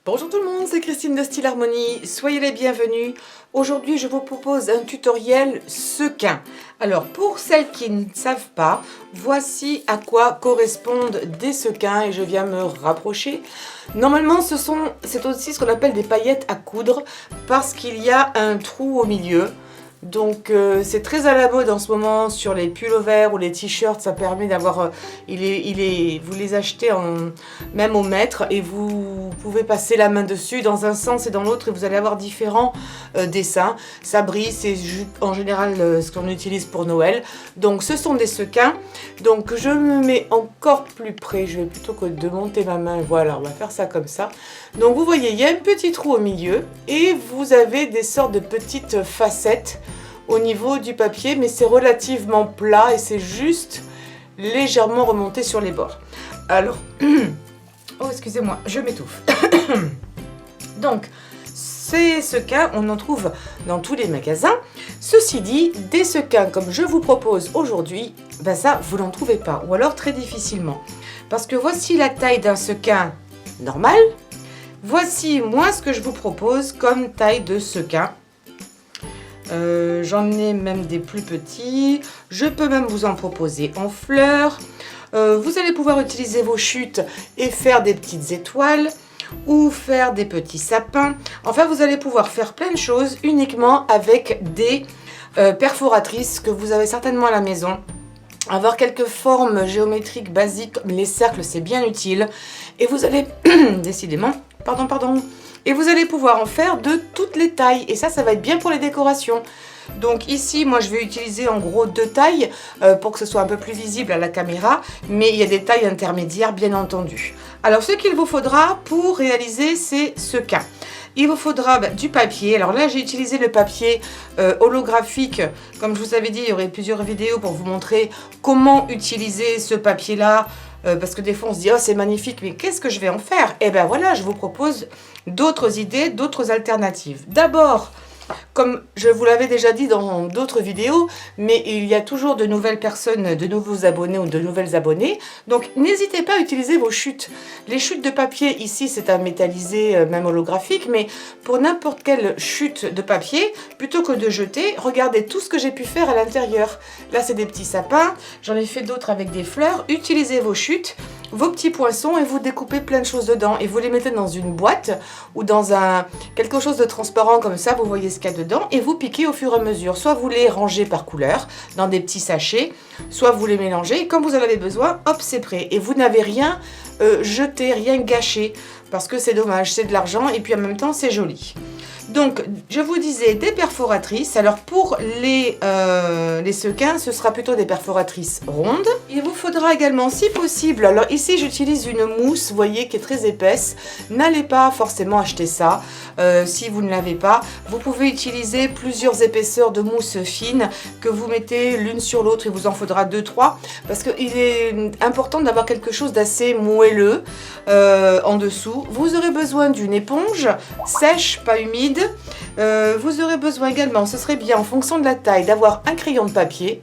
Bonjour tout le monde, c'est Christine de Style Harmonie, soyez les bienvenus. Aujourd'hui je vous propose un tutoriel sequin. Alors pour celles qui ne savent pas, voici à quoi correspondent des sequins et je viens me rapprocher. Normalement c'est aussi ce qu'on appelle des paillettes à coudre parce qu'il y a un trou au milieu. Donc c'est très à la mode en ce moment sur les pullovers ou les t-shirts, ça permet d'avoir, vous les achetez même au mètre et vous pouvez passer la main dessus dans un sens et dans l'autre et vous allez avoir différents dessins. Ça brille, c'est en général ce qu'on utilise pour Noël. Donc ce sont des sequins, donc je me mets encore plus près, je vais plutôt que de monter ma main, voilà, on va faire ça comme ça. Donc vous voyez, il y a un petit trou au milieu et vous avez des sortes de petites facettes au niveau du papier, mais c'est relativement plat et c'est juste légèrement remonté sur les bords. Alors, oh excusez-moi, je m'étouffe. Donc, ces sequins, on en trouve dans tous les magasins. Ceci dit, des sequins comme je vous propose aujourd'hui, ben ça, vous n'en trouvez pas, ou alors très difficilement. Parce que voici la taille d'un sequin normal. Voici moi ce que je vous propose comme taille de sequin. J'en ai même des plus petits. Je peux même vous en proposer en fleurs. Vous allez pouvoir utiliser vos chutes et faire des petites étoiles ou faire des petits sapins. Enfin, vous allez pouvoir faire plein de choses uniquement avec des perforatrices que vous avez certainement à la maison. Avoir quelques formes géométriques basiques, comme les cercles, c'est bien utile. Et vous allez, décidément, pardon. Et vous allez pouvoir en faire de toutes les tailles. Et ça va être bien pour les décorations. Donc ici, moi, je vais utiliser en gros 2 tailles pour que ce soit un peu plus visible à la caméra. Mais il y a des tailles intermédiaires, bien entendu. Alors, ce qu'il vous faudra pour réaliser ces sequins. Il vous faudra du papier. Alors là, j'ai utilisé le papier holographique. Comme je vous avais dit, il y aurait plusieurs vidéos pour vous montrer comment utiliser ce papier-là. Parce que des fois, on se dit « Oh, c'est magnifique, mais qu'est-ce que je vais en faire ?» Eh bien voilà, je vous propose d'autres idées, d'autres alternatives. D'abord, comme je vous l'avais déjà dit dans d'autres vidéos, mais il y a toujours de nouvelles personnes, de nouveaux abonnés ou de nouvelles abonnées. Donc, n'hésitez pas à utiliser vos chutes. Les chutes de papier, ici, c'est un métallisé, même holographique, mais pour n'importe quelle chute de papier, plutôt que de jeter, regardez tout ce que j'ai pu faire à l'intérieur. Là, c'est des petits sapins. J'en ai fait d'autres avec des fleurs. Utilisez vos chutes, vos petits poinçons et vous découpez plein de choses dedans. Et vous les mettez dans une boîte ou dans quelque chose de transparent comme ça, vous voyez ce qu'il y a dedans, et vous piquez au fur et à mesure. Soit vous les rangez par couleur dans des petits sachets, soit vous les mélangez, et quand vous en avez besoin, hop, c'est prêt. Et vous n'avez rien jeté, rien gâché, parce que c'est dommage, c'est de l'argent, et puis en même temps, c'est joli. Donc, je vous disais des perforatrices. Alors, pour les sequins, ce sera plutôt des perforatrices rondes. Il vous faudra également, si possible, alors ici, j'utilise une mousse, vous voyez, qui est très épaisse. N'allez pas forcément acheter ça si vous ne l'avez pas. Vous pouvez utiliser plusieurs épaisseurs de mousse fine que vous mettez l'une sur l'autre. Il vous en faudra 2-3 parce qu'il est important d'avoir quelque chose d'assez moelleux en dessous. Vous aurez besoin d'une éponge sèche, pas humide. Vous aurez besoin également, ce serait bien en fonction de la taille, d'avoir un crayon de papier,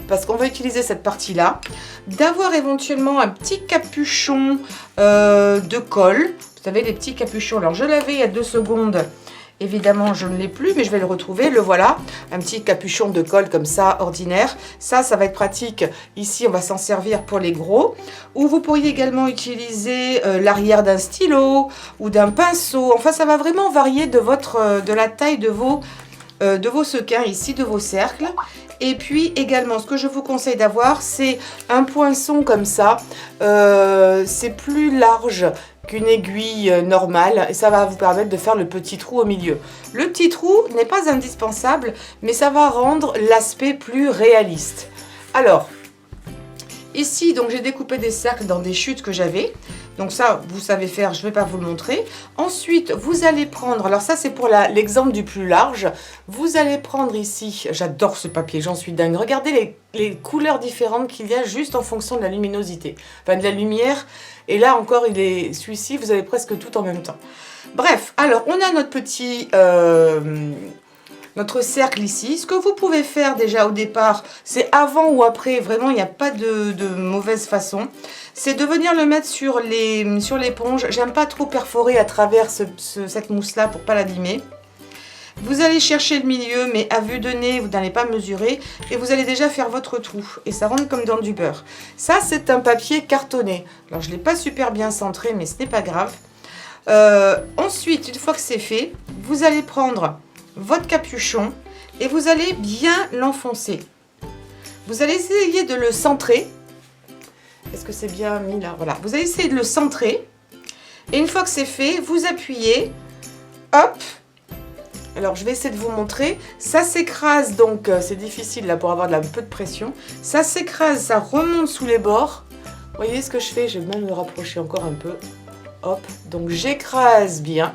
parce qu'on va utiliser cette partie-là, d'avoir éventuellement un petit capuchon de colle. Vous savez, les petits capuchons. Alors, je l'avais il y a 2 secondes. Évidemment, je ne l'ai plus, mais je vais le retrouver. Le voilà, un petit capuchon de colle comme ça, ordinaire. Ça va être pratique. Ici, on va s'en servir pour les gros. Ou vous pourriez également utiliser l'arrière d'un stylo ou d'un pinceau. Enfin, ça va vraiment varier de la taille de vos sequins ici, de vos cercles. Et puis également, ce que je vous conseille d'avoir, c'est un poinçon comme ça. C'est plus large qu'une aiguille normale et ça va vous permettre de faire le petit trou au milieu. Le petit trou n'est pas indispensable, mais ça va rendre l'aspect plus réaliste. Alors, ici, donc j'ai découpé des cercles dans des chutes que j'avais. Donc ça, vous savez faire, je ne vais pas vous le montrer. Ensuite, vous allez prendre, alors ça c'est pour l'exemple du plus large. Vous allez prendre ici, j'adore ce papier, j'en suis dingue. Regardez les couleurs différentes qu'il y a juste en fonction de la luminosité. Enfin de la lumière. Et là encore, celui-ci, vous avez presque tout en même temps. Bref, alors on a notre petit notre cercle ici. Ce que vous pouvez faire déjà au départ, c'est avant ou après, vraiment il n'y a pas de mauvaise façon. C'est de venir le mettre sur l'éponge. J'aime pas trop perforer à travers cette mousse-là pour pas l'abîmer. Vous allez chercher le milieu, mais à vue de nez, vous n'allez pas mesurer. Et vous allez déjà faire votre trou. Et ça rentre comme dans du beurre. Ça, c'est un papier cartonné. Alors, je ne l'ai pas super bien centré, mais ce n'est pas grave. Ensuite, une fois que c'est fait, vous allez prendre votre capuchon et vous allez bien l'enfoncer. Vous allez essayer de le centrer. Est-ce que c'est bien mis là? Voilà. Vous allez essayer de le centrer. Et une fois que c'est fait, vous appuyez. Hop! Alors, je vais essayer de vous montrer. Ça s'écrase, donc c'est difficile là pour avoir un peu de pression. Ça s'écrase, ça remonte sous les bords. Vous voyez ce que je fais? Je vais même me rapprocher encore un peu. Hop, donc j'écrase bien.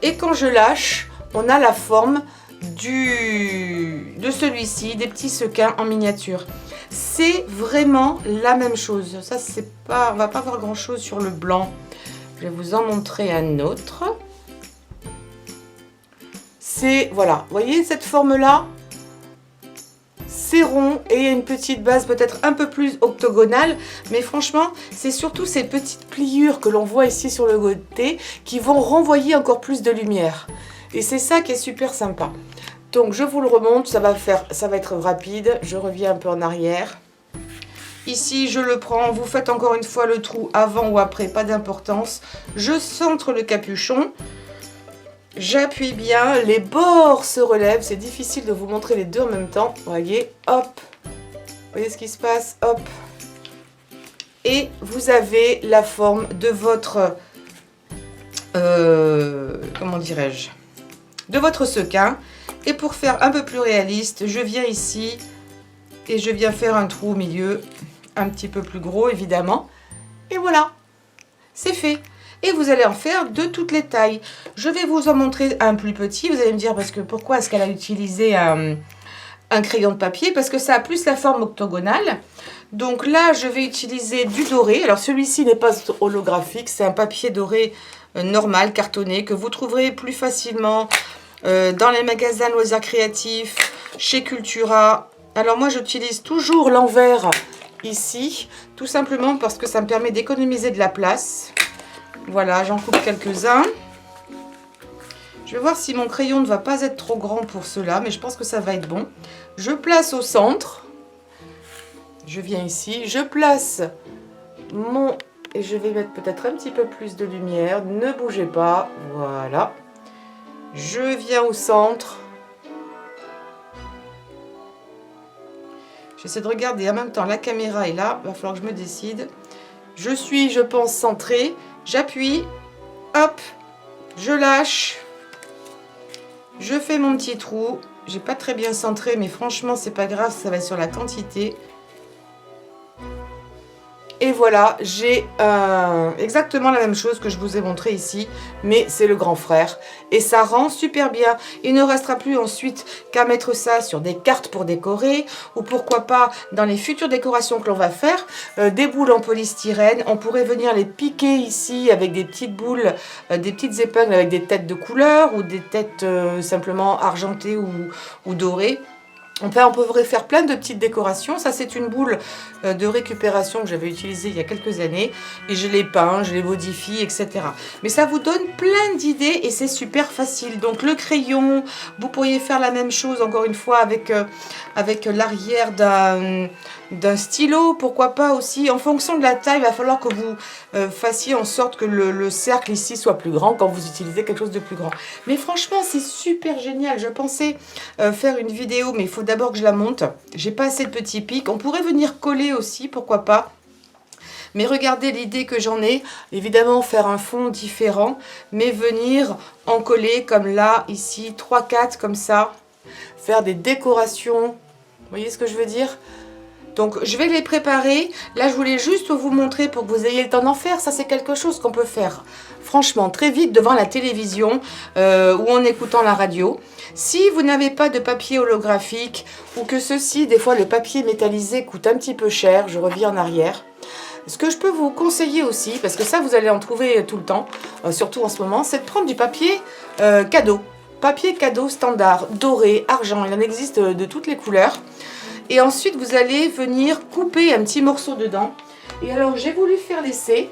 Et quand je lâche, on a la forme de celui-ci, des petits sequins en miniature. C'est vraiment la même chose. Ça, c'est pas, on va pas voir grand-chose sur le blanc. Je vais vous en montrer un autre. C'est, voilà, vous voyez cette forme-là? C'est rond et il y a une petite base peut-être un peu plus octogonale. Mais franchement, c'est surtout ces petites pliures que l'on voit ici sur le côté qui vont renvoyer encore plus de lumière. Et c'est ça qui est super sympa. Donc, je vous le remonte, ça va être rapide. Je reviens un peu en arrière. Ici, je le prends. Vous faites encore une fois le trou avant ou après, pas d'importance. Je centre le capuchon. J'appuie bien, les bords se relèvent, c'est difficile de vous montrer les deux en même temps. Voyez, hop, voyez ce qui se passe, hop. Et vous avez la forme de votre, comment dirais-je, de votre sequin. Et pour faire un peu plus réaliste, je viens ici et je viens faire un trou au milieu, un petit peu plus gros évidemment. Et voilà, c'est fait. Et vous allez en faire de toutes les tailles. Je vais vous en montrer un plus petit. Vous allez me dire, parce que pourquoi est-ce qu'elle a utilisé un crayon de papier? Parce que ça a plus la forme octogonale. Donc là, je vais utiliser du doré. Alors celui-ci n'est pas holographique. C'est un papier doré normal, cartonné, que vous trouverez plus facilement dans les magasins loisirs créatifs, chez Cultura. Alors moi, j'utilise toujours l'envers ici, tout simplement parce que ça me permet d'économiser de la place. Voilà, j'en coupe quelques-uns. Je vais voir si mon crayon ne va pas être trop grand pour cela, mais je pense que ça va être bon. Je place au centre. Je viens ici, je place mon... Et je vais mettre peut-être un petit peu plus de lumière. Ne bougez pas, voilà. Je viens au centre. J'essaie de regarder en même temps, la caméra est là. Il va falloir que je me décide. Je suis, je pense, centrée. J'appuie, hop, je lâche, je fais mon petit trou. J'ai pas très bien centré, mais franchement, c'est pas grave, ça va être sur la quantité. Et voilà, j'ai exactement la même chose que je vous ai montré ici, mais c'est le grand frère. Et ça rend super bien. Il ne restera plus ensuite qu'à mettre ça sur des cartes pour décorer, ou pourquoi pas dans les futures décorations que l'on va faire, des boules en polystyrène. On pourrait venir les piquer ici avec des petites boules, des petites épingles avec des têtes de couleur, ou des têtes simplement argentées ou dorées. On pourrait faire plein de petites décorations. Ça, c'est une boule de récupération que j'avais utilisée il y a quelques années. Et je les peins, je les modifie, etc. Mais ça vous donne plein d'idées et c'est super facile. Donc, le crayon, vous pourriez faire la même chose, encore une fois, avec l'arrière d'un stylo. Pourquoi pas aussi. En fonction de la taille, il va falloir que vous fassiez en sorte que le cercle ici soit plus grand quand vous utilisez quelque chose de plus grand. Mais franchement, c'est super génial. Je pensais faire une vidéo, mais il faut d'abord que je la monte. J'ai pas assez de petits pics. On pourrait venir coller aussi, pourquoi pas. Mais regardez l'idée que j'en ai. Évidemment, faire un fond différent, mais venir en coller comme là, ici, 3-4 comme ça. Faire des décorations. Vous voyez ce que je veux dire ? Donc, je vais les préparer. Là, je voulais juste vous montrer pour que vous ayez le temps d'en faire. Ça, c'est quelque chose qu'on peut faire, franchement, très vite devant la télévision ou en écoutant la radio. Si vous n'avez pas de papier holographique ou que ceci, des fois, le papier métallisé coûte un petit peu cher, je reviens en arrière. Ce que je peux vous conseiller aussi, parce que ça, vous allez en trouver tout le temps, surtout en ce moment, c'est de prendre du papier cadeau. papier cadeau standard, doré, argent, il en existe de toutes les couleurs. Et ensuite, vous allez venir couper un petit morceau dedans. Et alors, j'ai voulu faire l'essai.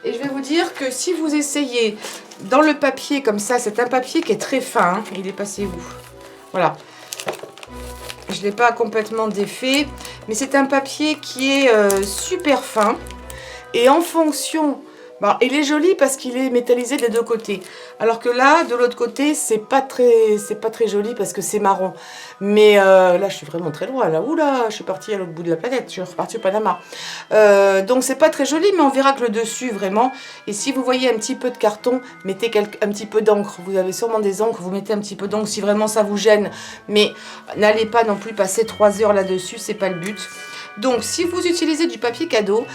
Et je vais vous dire que si vous essayez dans le papier comme ça, c'est un papier qui est très fin. Hein. Il est passé où? Voilà. Je ne l'ai pas complètement défait. Mais c'est un papier qui est super fin. Et en fonction... Bon, il est joli parce qu'il est métallisé des deux côtés. Alors que là, de l'autre côté, c'est pas très joli parce que c'est marron. Mais là, je suis vraiment très loin. Là, oula, je suis partie à l'autre bout de la planète. Je suis repartie au Panama. Donc, c'est pas très joli, mais on verra que le dessus, vraiment. Et si vous voyez un petit peu de carton, mettez un petit peu d'encre. Vous avez sûrement des encres, vous mettez un petit peu d'encre si vraiment ça vous gêne. Mais n'allez pas non plus passer 3 heures là-dessus, c'est pas le but. Donc, si vous utilisez du papier cadeau,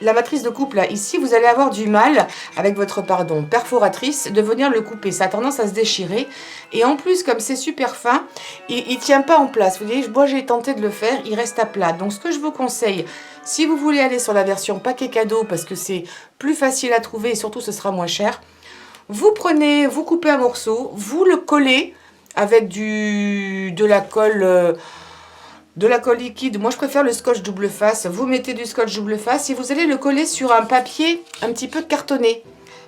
la matrice de coupe là, ici, vous allez avoir du mal avec votre perforatrice de venir le couper. Ça a tendance à se déchirer. Et en plus, comme c'est super fin, il ne tient pas en place. Vous voyez, moi j'ai tenté de le faire, il reste à plat. Donc ce que je vous conseille, si vous voulez aller sur la version paquet cadeau, parce que c'est plus facile à trouver et surtout ce sera moins cher, vous coupez un morceau, vous le collez avec de la colle... de la colle liquide, moi je préfère le scotch double face. Vous mettez du scotch double face et vous allez le coller sur un papier un petit peu cartonné.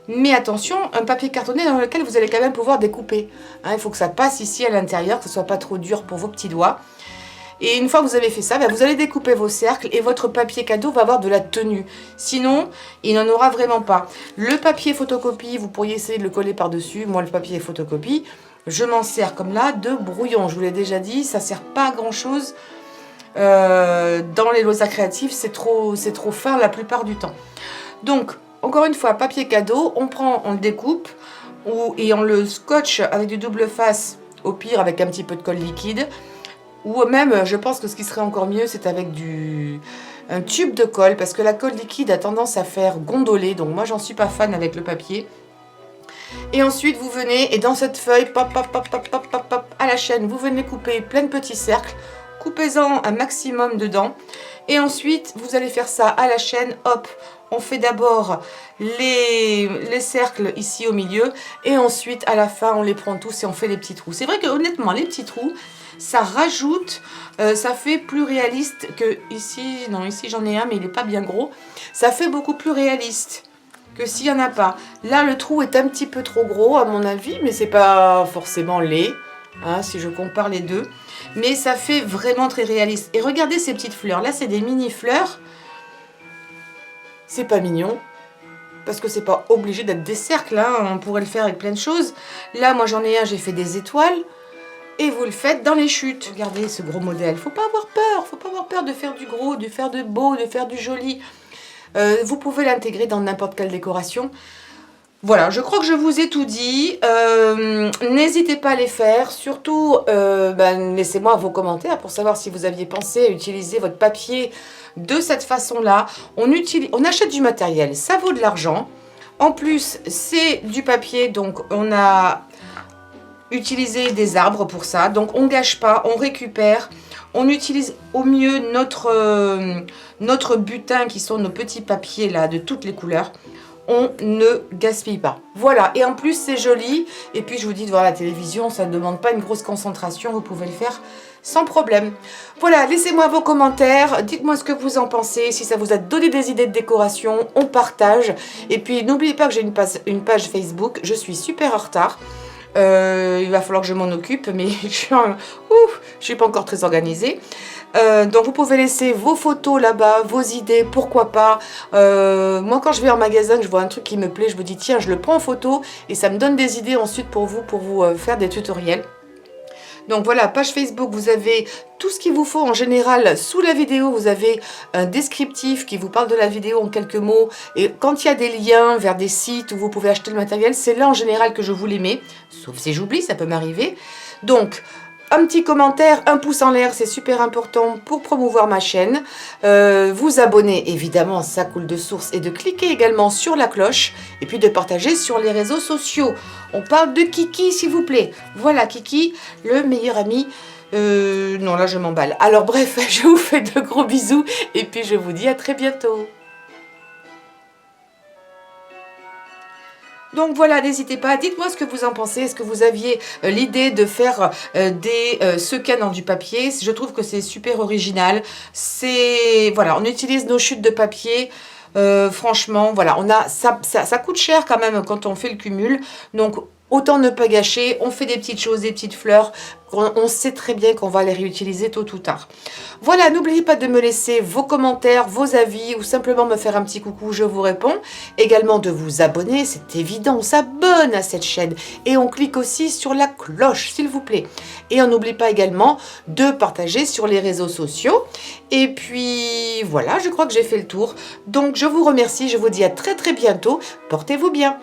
Mais attention, un papier cartonné dans lequel vous allez quand même pouvoir découper. Hein, il faut que ça passe ici à l'intérieur, que ce ne soit pas trop dur pour vos petits doigts. Et une fois que vous avez fait ça, vous allez découper vos cercles et votre papier cadeau va avoir de la tenue. Sinon, il n'en aura vraiment pas. Le papier photocopie, vous pourriez essayer de le coller par-dessus. Moi, le papier photocopie, je m'en sers comme là de brouillon. Je vous l'ai déjà dit, ça ne sert pas à grand-chose. Dans les loisirs créatifs, c'est trop fin la plupart du temps. Donc, encore une fois, papier cadeau, on le découpe et on le scotche avec du double face, au pire avec un petit peu de colle liquide. Ou même, je pense que ce qui serait encore mieux, c'est avec un tube de colle, parce que la colle liquide a tendance à faire gondoler. Donc moi, j'en suis pas fan avec le papier. Et ensuite, vous venez, et dans cette feuille, pop, pop, pop, pop, pop, pop, pop, à la chaîne, vous venez couper plein de petits cercles. Coupez-en un maximum dedans. Et ensuite, vous allez faire ça à la chaîne. Hop, on fait d'abord les cercles ici au milieu. Et ensuite, à la fin, on les prend tous et on fait les petits trous. C'est vrai que honnêtement, les petits trous, ça rajoute, ça fait plus réaliste que ici. Non, ici j'en ai un, mais il n'est pas bien gros. Ça fait beaucoup plus réaliste que s'il n'y en a pas. Là, le trou est un petit peu trop gros à mon avis, mais c'est pas forcément laid. Hein, si je compare les deux, mais ça fait vraiment très réaliste. Et regardez ces petites fleurs, là c'est des mini fleurs, c'est pas mignon, parce que c'est pas obligé d'être des cercles, hein. On pourrait le faire avec plein de choses. Là moi j'en ai un, j'ai fait des étoiles, et vous le faites dans les chutes. Regardez ce gros modèle, faut pas avoir peur de faire du gros, de faire de beau, de faire du joli. Vous pouvez l'intégrer dans n'importe quelle décoration. Voilà, je crois que je vous ai tout dit. N'hésitez pas à les faire. Surtout, laissez-moi vos commentaires pour savoir si vous aviez pensé à utiliser votre papier de cette façon-là. On achète du matériel, ça vaut de l'argent. En plus, c'est du papier, donc on a utilisé des arbres pour ça. Donc on ne gâche pas, on récupère. On utilise au mieux notre butin qui sont nos petits papiers là de toutes les couleurs. On ne gaspille pas. Voilà, et en plus c'est joli. Et puis je vous dis, de voir la télévision, ça ne demande pas une grosse concentration. Vous pouvez le faire sans problème. Voilà, laissez-moi vos commentaires. Dites-moi ce que vous en pensez. Si ça vous a donné des idées de décoration, on partage. Et puis n'oubliez pas que j'ai une page Facebook. Je suis super en retard. Il va falloir que je m'en occupe, mais je suis pas encore très organisée. Donc vous pouvez laisser vos photos là-bas, vos idées, pourquoi pas. Moi quand je vais en magasin, je vois un truc qui me plaît, je me dis tiens, je le prends en photo et ça me donne des idées ensuite pour vous faire des tutoriels. Donc voilà, page Facebook, vous avez tout ce qu'il vous faut en général. Sous la vidéo, vous avez un descriptif qui vous parle de la vidéo en quelques mots. Et quand il y a des liens vers des sites où vous pouvez acheter le matériel, c'est là en général que je vous les mets. Sauf si j'oublie, ça peut m'arriver. Donc, un petit commentaire, un pouce en l'air, c'est super important pour promouvoir ma chaîne. Vous abonner, évidemment, ça coule de source. Et de cliquer également sur la cloche. Et puis de partager sur les réseaux sociaux. On parle de Kiki, s'il vous plaît. Voilà, Kiki, le meilleur ami. Non, là, je m'emballe. Alors, bref, je vous fais de gros bisous. Et puis, je vous dis à très bientôt. Donc voilà, n'hésitez pas, dites-moi ce que vous en pensez. Est-ce que vous aviez l'idée de faire des sequins dans du papier? Je trouve que c'est super original. C'est, voilà, on utilise nos chutes de papier. Franchement, voilà, ça coûte cher quand même quand on fait le cumul. Donc, autant ne pas gâcher. On fait des petites choses, des petites fleurs. On sait très bien qu'on va les réutiliser tôt ou tard. Voilà, n'oubliez pas de me laisser vos commentaires, vos avis ou simplement me faire un petit coucou, je vous réponds. Également de vous abonner, c'est évident, on s'abonne à cette chaîne. Et on clique aussi sur la cloche, s'il vous plaît. Et on n'oublie pas également de partager sur les réseaux sociaux. Et puis voilà, je crois que j'ai fait le tour. Donc je vous remercie, je vous dis à très très bientôt. Portez-vous bien.